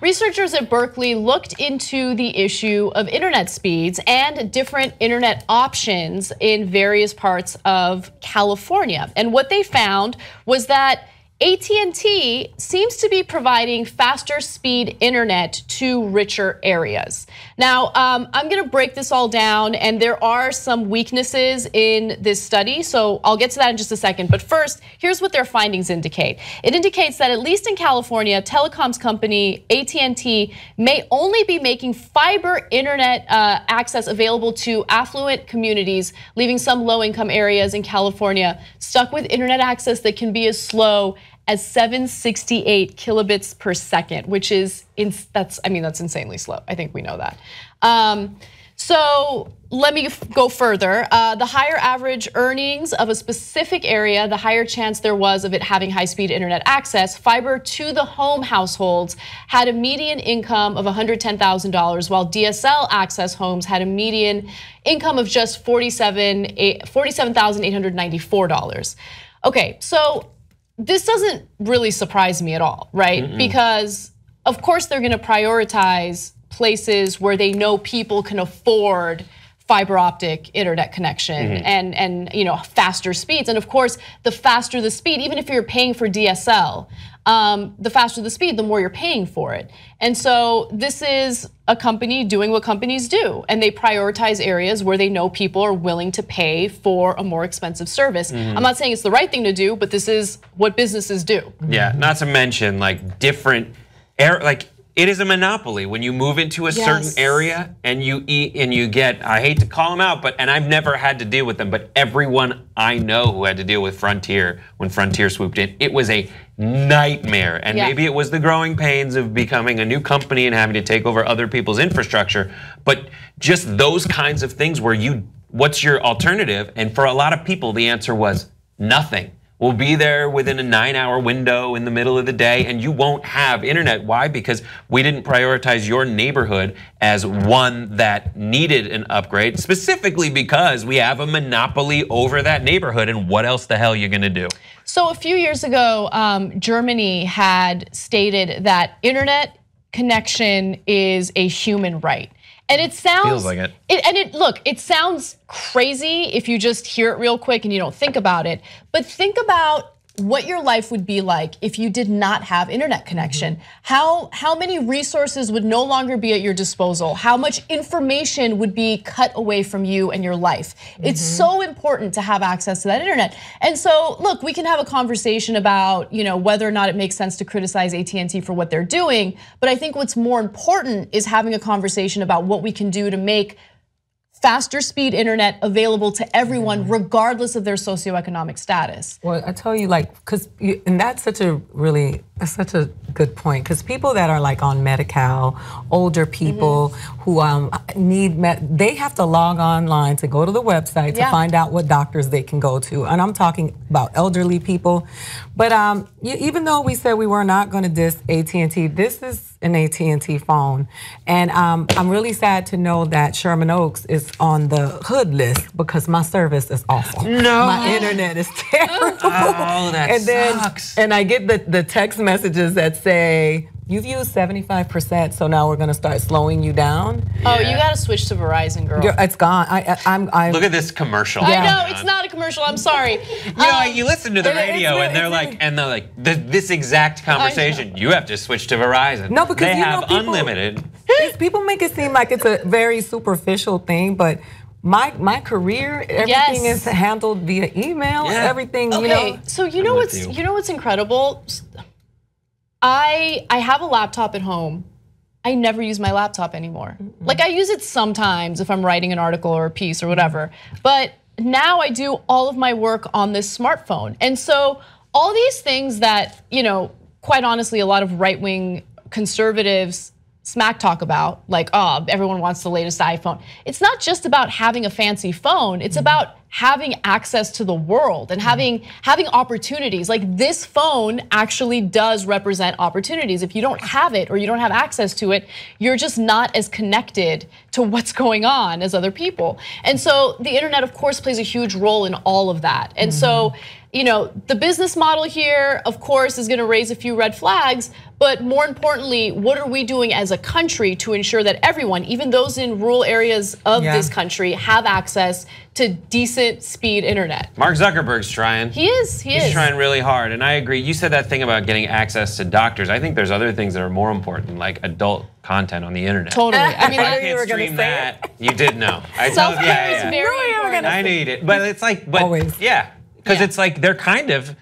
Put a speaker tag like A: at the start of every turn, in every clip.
A: Researchers at Berkeley looked into the issue of internet speeds and different internet options in various parts of California. And what they found was that AT&T seems to be providing faster speed internet to richer areas. Now, I'm gonna break this all down, and there are some weaknesses in this study, so I'll get to that in just a second. But first, here's what their findings indicate. It indicates that at least in California, telecoms company AT&T may only be making fiber internet access available to affluent communities, leaving some low-income areas in California stuck with internet access that can be as slow as 768 kilobits per second, which is, that's insanely slow. I think we know that. So let me go further. The higher average earnings of a specific area, the higher chance there was of it having high-speed internet access. Fiber to the home households had a median income of $110,000, while DSL access homes had a median income of just $47,894. Okay, so this doesn't really surprise me at all, right? Because of course they're gonna prioritize places where they know people can afford fiber optic internet connection and faster speeds. And of course, the faster the speed, even if you're paying for DSL, the faster the speed, the more you're paying for it. And so this is a company doing what companies do, and they prioritize areas where they know people are willing to pay for a more expensive service. I'm not saying it's the right thing to do, but this is what businesses do.
B: Yeah, not to mention like different it is a monopoly when you move into a certain area and you get, I hate to call them out, and I've never had to deal with them, but everyone I know who had to deal with Frontier when Frontier swooped in, it was a nightmare. And maybe it was the growing pains of becoming a new company and having to take over other people's infrastructure, but just those kinds of things where what's your alternative? And for a lot of people, the answer was nothing. We'll be there within a 9-hour window in the middle of the day, and you won't have internet. Why? Because we didn't prioritize your neighborhood as one that needed an upgrade, specifically because we have a monopoly over that neighborhood, and what else the hell are you gonna do?
A: So a few years ago, Germany had stated that internet connection is a human right. And it sounds,
B: feels like it.
A: Look, it sounds crazy if you just hear it real quick and you don't think about it. But think about what your life would be like if you did not have internet connection. How many resources would no longer be at your disposal? How much information would be cut away from you and your life? It's so important to have access to that internet. And so, look, we can have a conversation about whether or not it makes sense to criticize AT&T for what they're doing. But I think what's more important is having a conversation about what we can do to make faster speed internet available to everyone regardless of their socioeconomic status.
C: Well, I tell you, and that's such a good point, because people that are like on Medi-Cal, older people who they have to log online to go to the website to find out what doctors they can go to. And I'm talking about elderly people. But even though we said we were not gonna diss AT&T, this is an AT&T phone. And I'm really sad to know that Sherman Oaks is on the hood list because my service is awful.
B: No.
C: My internet is terrible.
B: Oh, that sucks.
C: And I get the text messages that say, you've used 75%, so now we're gonna start slowing you down.
A: Oh, you gotta switch to Verizon, girl.
C: It's gone.
B: Look at this commercial.
A: I know, it's not a commercial, I'm sorry.
B: You listen to the radio and they're like, this exact conversation, you have to switch to Verizon.
C: No, because
B: they have unlimited.
C: People make it seem like it's a very superficial thing, but my career, everything is handled via email, everything,
A: So you know what's incredible? I have a laptop at home. I never use my laptop anymore. Like, I use it sometimes if I'm writing an article or a piece or whatever, but now I do all of my work on this smartphone. And so all these things that, quite honestly, a lot of right-wing conservatives smack talk about, like, oh, everyone wants the latest iPhone. It's not just about having a fancy phone, it's about having access to the world and having opportunities. Like, this phone actually does represent opportunities. If you don't have it or you don't have access to it, you're just not as connected to what's going on as other people. And so the internet, of course, plays a huge role in all of that. And so, the business model here, of course, is going to raise a few red flags. But more importantly, what are we doing as a country to ensure that everyone, even those in rural areas of this country, have access to decent speed internet?
B: Mark Zuckerberg's trying.
A: He is.
B: He's trying really hard. And I agree. You said that thing about getting access to doctors. I think there's other things that are more important, like adult content on the internet.
A: Totally. I mean,
B: I can't stream that. You did know.
A: Self-care is very important.
B: I need it. But it's like,
C: Always.
B: Yeah. Because it's like they're kind of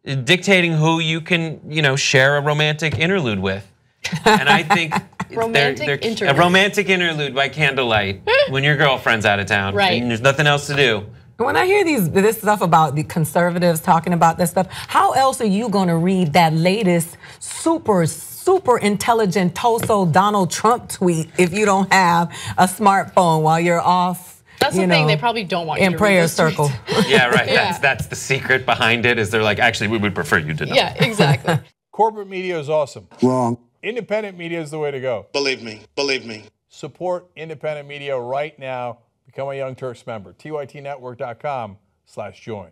B: dictating who you can, share a romantic interlude with. And I think
A: a romantic
B: interlude by candlelight when your girlfriend's out of town and there's nothing else to do.
C: When I hear this stuff about the conservatives talking about this stuff, how else are you going to read that latest super intelligent Toso Donald Trump tweet if you don't have a smartphone while you're off?
A: That's the thing, they probably don't want you to
C: prayer
A: read
C: circle.
B: Yeah, right. That's the secret behind it, is they're like, actually, we would prefer you to know.
A: Yeah, exactly.
D: Corporate media is awesome.
E: Wrong.
D: Independent media is the way to go.
E: Believe me. Believe me.
D: Support independent media right now. Become a Young Turks member. TYTnetwork.com/join.